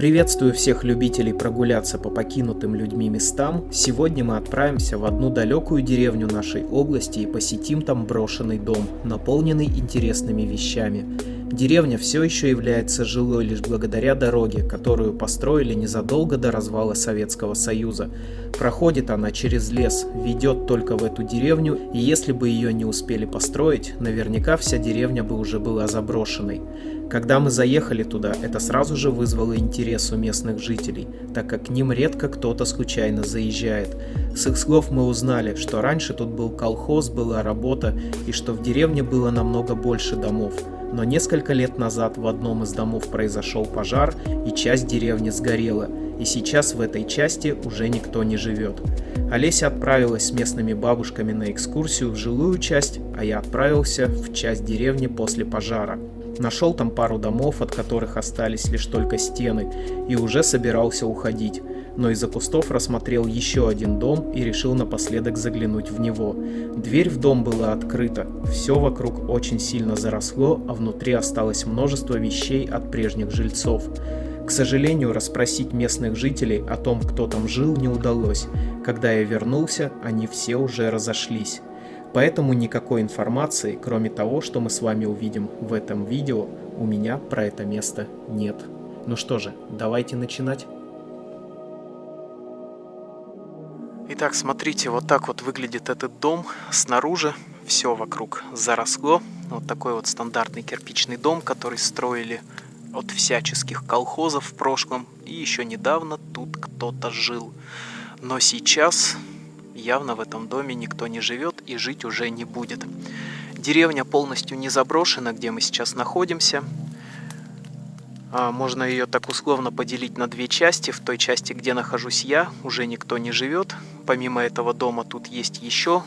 Приветствую всех любителей прогуляться по покинутым людьми местам. Сегодня мы отправимся в одну далекую деревню нашей области и посетим там брошенный дом, наполненный интересными вещами. Деревня все еще является жилой лишь благодаря дороге, которую построили незадолго до развала Советского Союза. Проходит она через лес, ведет только в эту деревню, и если бы ее не успели построить, наверняка вся деревня бы уже была заброшенной. Когда мы заехали туда, это сразу же вызвало интерес у местных жителей, так как к ним редко кто-то случайно заезжает. С их слов мы узнали, что раньше тут был колхоз, была работа и что в деревне было намного больше домов. Но несколько лет назад в одном из домов произошел пожар, и часть деревни сгорела, и сейчас в этой части уже никто не живет. Олеся отправилась с местными бабушками на экскурсию в жилую часть, а я отправился в часть деревни после пожара. Нашел там пару домов, от которых остались лишь только стены, и уже собирался уходить, но из-за кустов рассмотрел еще один дом и решил напоследок заглянуть в него. Дверь в дом была открыта, все вокруг очень сильно заросло, а внутри осталось множество вещей от прежних жильцов. К сожалению, расспросить местных жителей о том, кто там жил, не удалось. Когда я вернулся, они все уже разошлись. Поэтому никакой информации, кроме того, что мы с вами увидим в этом видео, у меня про это место нет. Ну что же, давайте начинать. Итак, смотрите, вот так вот выглядит этот дом снаружи. Все вокруг заросло. Вот такой вот стандартный кирпичный дом, который строили от всяческих колхозов в прошлом. И еще недавно тут кто-то жил. Но сейчас явно в этом доме никто не живет и жить уже не будет. Деревня полностью не заброшена, где мы сейчас находимся. Можно ее так условно поделить на две части. В той части, где нахожусь я, уже никто не живет. Помимо этого дома тут есть еще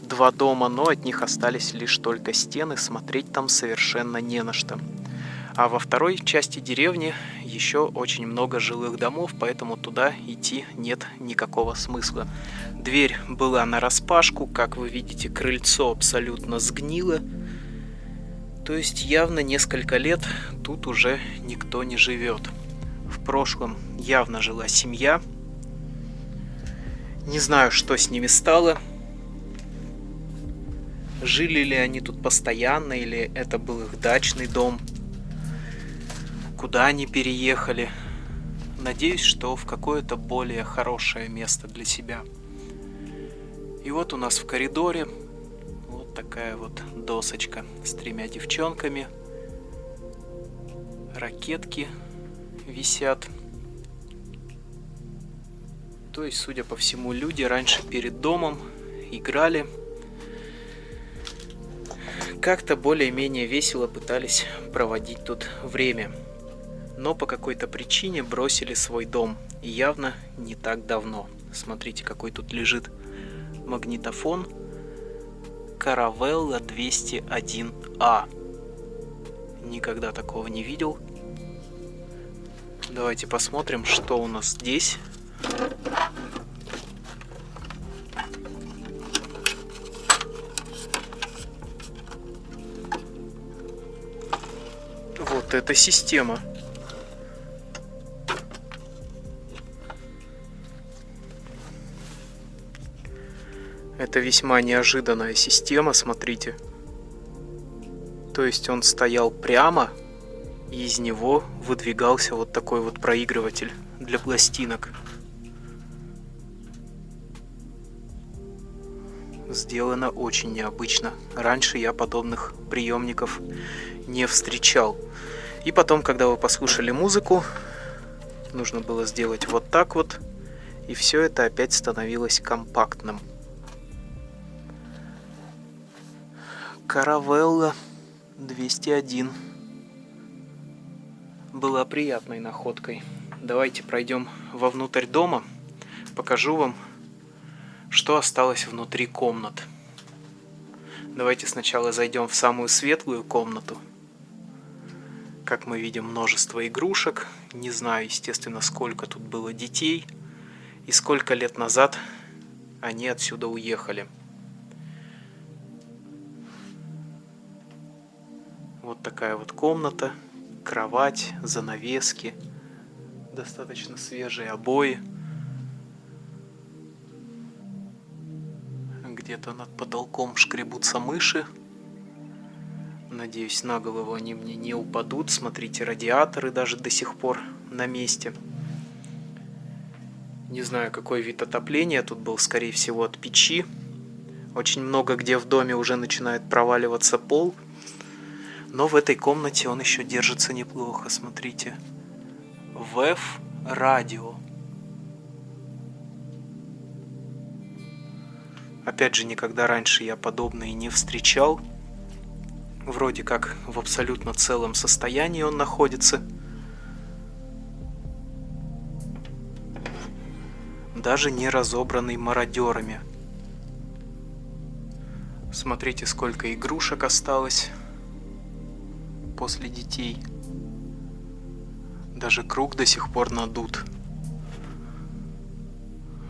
два дома, но от них остались лишь только стены. Смотреть там совершенно не на что. А во второй части деревни еще очень много жилых домов, поэтому туда идти нет никакого смысла. Дверь была нараспашку, как вы видите, крыльцо абсолютно сгнило. То есть явно несколько лет тут уже никто не живет. В прошлом явно жила семья. Не знаю, что с ними стало. Жили ли они тут постоянно, или это был их дачный дом. Куда они переехали. Надеюсь, что в какое-то более хорошее место для себя. И вот у нас в коридоре вот такая вот досочка с тремя девчонками. Ракетки висят. То есть, судя по всему, люди раньше перед домом играли. Как-то более-менее весело пытались проводить тут время. Но по какой-то причине бросили свой дом. И явно не так давно. Смотрите, какой тут лежит магнитофон. Caravella 201A. Никогда такого не видел. Давайте посмотрим, что у нас здесь. Вот эта система. Это весьма неожиданная система, смотрите. То есть он стоял прямо, и из него выдвигался вот такой вот проигрыватель для пластинок. Сделано очень необычно. Раньше я подобных приемников не встречал. И потом, когда вы послушали музыку, нужно было сделать вот так вот, и все это опять становилось компактным. Caravella 201 была приятной находкой. Давайте пройдем вовнутрь дома, покажу вам, что осталось внутри комнат. Давайте сначала зайдем в самую светлую комнату. Как мы видим, множество игрушек. Не знаю, естественно, сколько тут было детей и сколько лет назад они отсюда уехали. Вот такая вот комната, кровать, занавески, Достаточно свежие обои. Где-то над потолком шкребутся мыши. Надеюсь, на голову они мне не упадут. Смотрите, радиаторы даже до сих пор на месте. Не знаю, какой вид отопления тут был, скорее всего, от печи. Очень много где в доме уже начинает проваливаться пол. Но в этой комнате он еще держится неплохо, смотрите. ВЭФ радио. Опять же, никогда раньше я подобное не встречал. Вроде как в абсолютно целом состоянии он находится. Даже не разобранный мародерами. Смотрите, сколько игрушек осталось после детей. Даже круг до сих пор надут.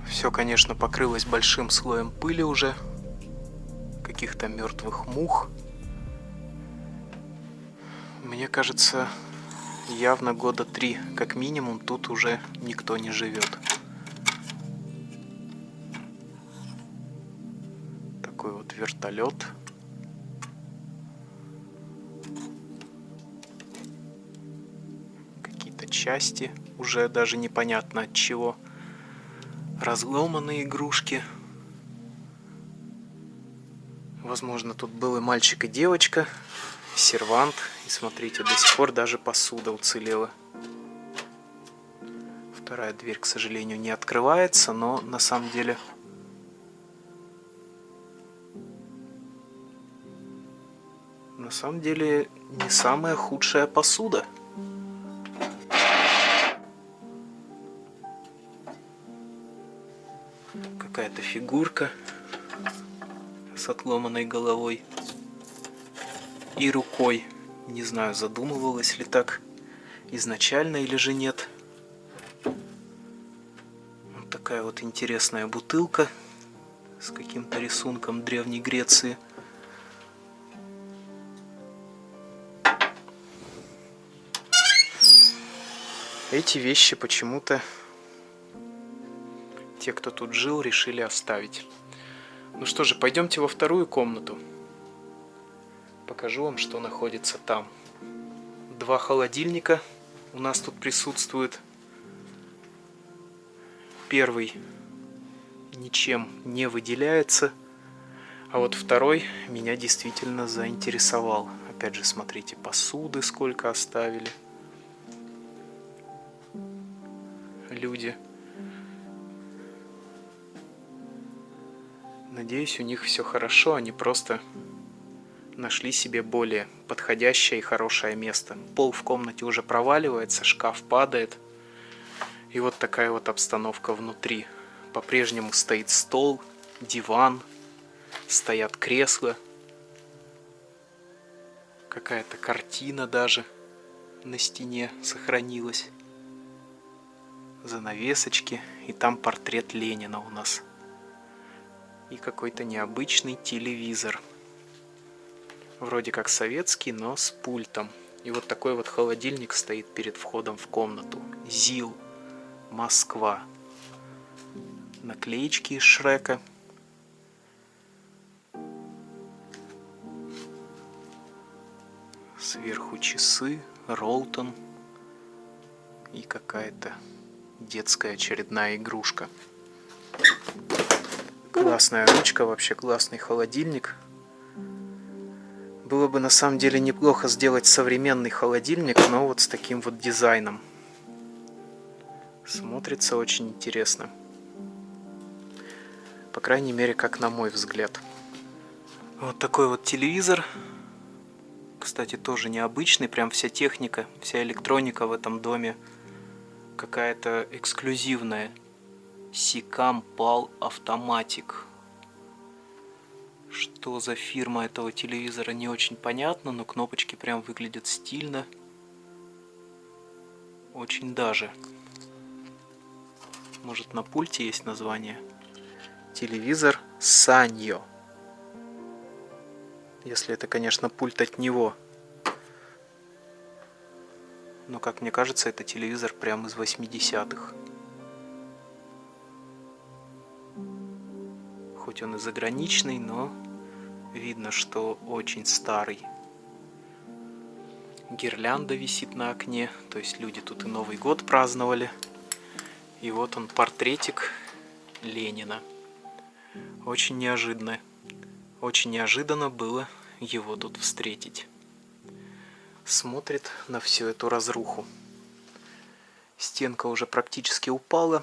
Все, конечно, покрылось большим слоем пыли уже. Каких-то мертвых мух. Мне кажется, явно года 3, как минимум, тут уже никто не живет. Такой вот вертолет. Какие-то части, уже даже непонятно от чего. Разломанные игрушки. Возможно, тут был и мальчик, и девочка. Сервант. И смотрите, до сих пор даже посуда уцелела. Вторая дверь, к сожалению, не открывается, но на самом деле... На самом деле, не самая худшая посуда. Какая-то фигурка с отломанной головой и рукой. Не знаю, задумывалась ли так изначально или же нет. Вот такая вот интересная бутылка с каким-то рисунком Древней Греции. Эти вещи почему-то те, кто тут жил, решили оставить. Ну что же, пойдемте во вторую комнату. Покажу вам, что находится там. 2 холодильника у нас тут присутствуют. Первый ничем не выделяется, а вот второй меня действительно заинтересовал. Опять же, смотрите, посуды сколько оставили люди. Надеюсь, у них все хорошо, они просто нашли себе более подходящее и хорошее место. Пол в комнате уже проваливается, шкаф падает. И вот такая вот обстановка внутри. По-прежнему стоит стол, диван, стоят кресла. Какая-то картина даже на стене сохранилась. Занавесочки. И там портрет Ленина у нас. И какой-то необычный телевизор. Вроде как советский, но с пультом. И вот такой вот холодильник стоит перед входом в комнату. ЗИЛ. Москва. Наклеечки из Шрека. Сверху часы, Ролтон. И какая-то детская очередная игрушка. Классная ручка, вообще классный холодильник. Было бы на самом деле неплохо сделать современный холодильник, но вот с таким вот дизайном. Смотрится очень интересно. По крайней мере, как на мой взгляд. Вот такой вот телевизор. Кстати, тоже необычный. Прям вся техника, вся электроника в этом доме какая-то эксклюзивная. Sicam PAL Automatic. Что за фирма этого телевизора, не очень понятно, но кнопочки прям выглядят стильно. Очень даже. Может, на пульте есть название? Телевизор Sanyo. Если это, конечно, пульт от него. Но, как мне кажется, это телевизор прямо из 80-х. Хоть он и заграничный, но видно, что очень старый. Гирлянда висит на окне, то есть люди тут и Новый год праздновали. И вот он, портретик Ленина. Очень неожиданно. Очень неожиданно было его тут встретить. Смотрит на всю эту разруху. Стенка уже практически упала.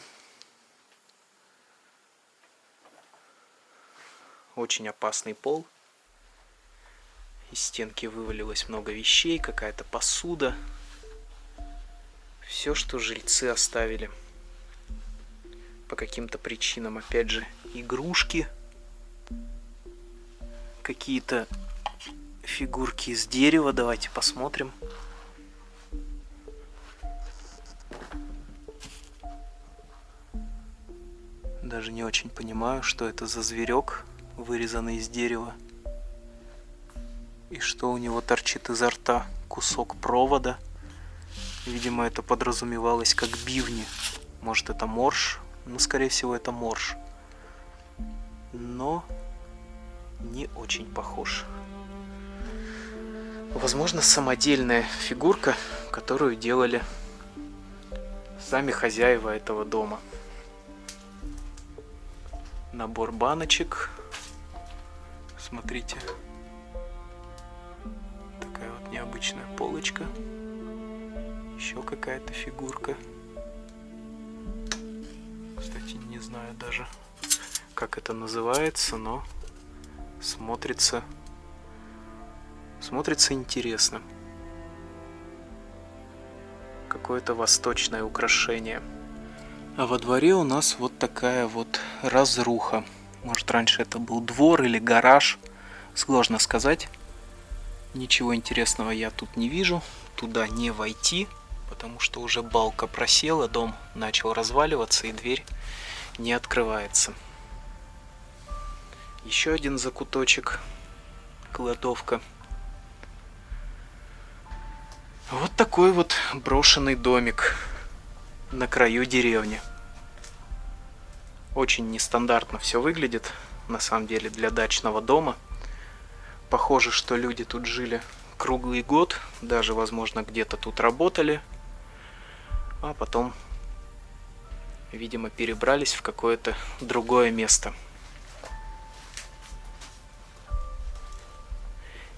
Очень опасный пол. Из стенки вывалилось много вещей, какая-то посуда. Все, что жильцы оставили. По каким-то причинам, опять же, игрушки. Какие-то фигурки из дерева. Давайте посмотрим. Даже не очень понимаю, что это за зверек, вырезанный из дерева. И что у него торчит изо рта? Кусок провода. Видимо, это подразумевалось как бивни. Может, это морж? Ну, скорее всего, это морж. Но не очень похож. Возможно, самодельная фигурка, которую делали сами хозяева этого дома. Набор баночек. Смотрите. Такая вот необычная полочка. Еще какая-то фигурка. Кстати, не знаю даже, как это называется, но смотрится интересно. Какое-то восточное украшение. А во дворе у нас вот такая вот разруха. Может, раньше это был двор или гараж. Сложно сказать. Ничего интересного я тут не вижу. Туда не войти, потому что уже балка просела, дом начал разваливаться и дверь не открывается. Еще один закуточек. Кладовка. Вот такой вот брошенный домик на краю деревни. Очень нестандартно все выглядит, на самом деле, для дачного дома. Похоже, что люди тут жили круглый год, даже, возможно, где-то тут работали, а потом, видимо, перебрались в какое-то другое место.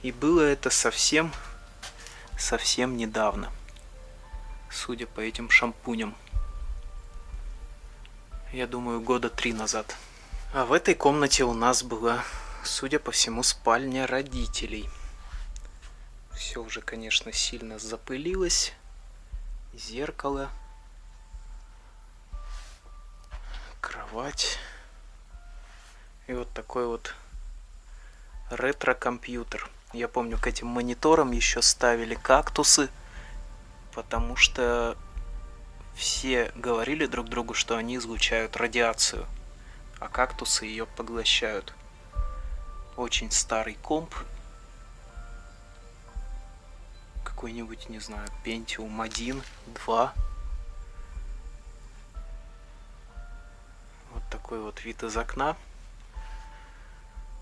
И было это совсем недавно, судя по этим шампуням. Я думаю, 3 года назад. А в этой комнате у нас была, судя по всему, спальня родителей. Все уже, конечно, сильно запылилось. Зеркало. Кровать. И вот такой вот ретро-компьютер. Я помню, к этим мониторам еще ставили кактусы, потому что все говорили друг другу, что они излучают радиацию, а кактусы ее поглощают. Очень старый комп. Какой-нибудь, не знаю, Pentium 1, 2. Вот такой вот вид из окна.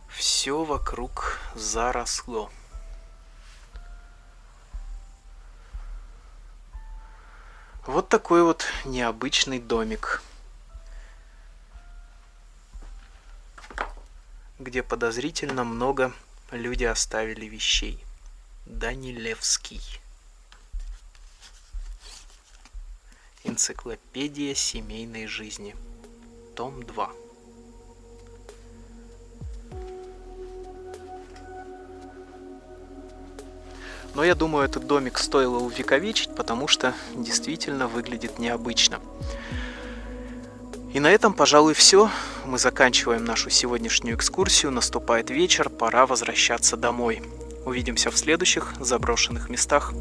Все вокруг заросло. Вот такой вот необычный домик, где подозрительно много люди оставили вещей. Данилевский. Энциклопедия семейной жизни. Том 2. Но я думаю, этот домик стоило увековечить, потому что действительно выглядит необычно. И на этом, пожалуй, все. Мы заканчиваем нашу сегодняшнюю экскурсию. Наступает вечер, пора возвращаться домой. Увидимся в следующих заброшенных местах.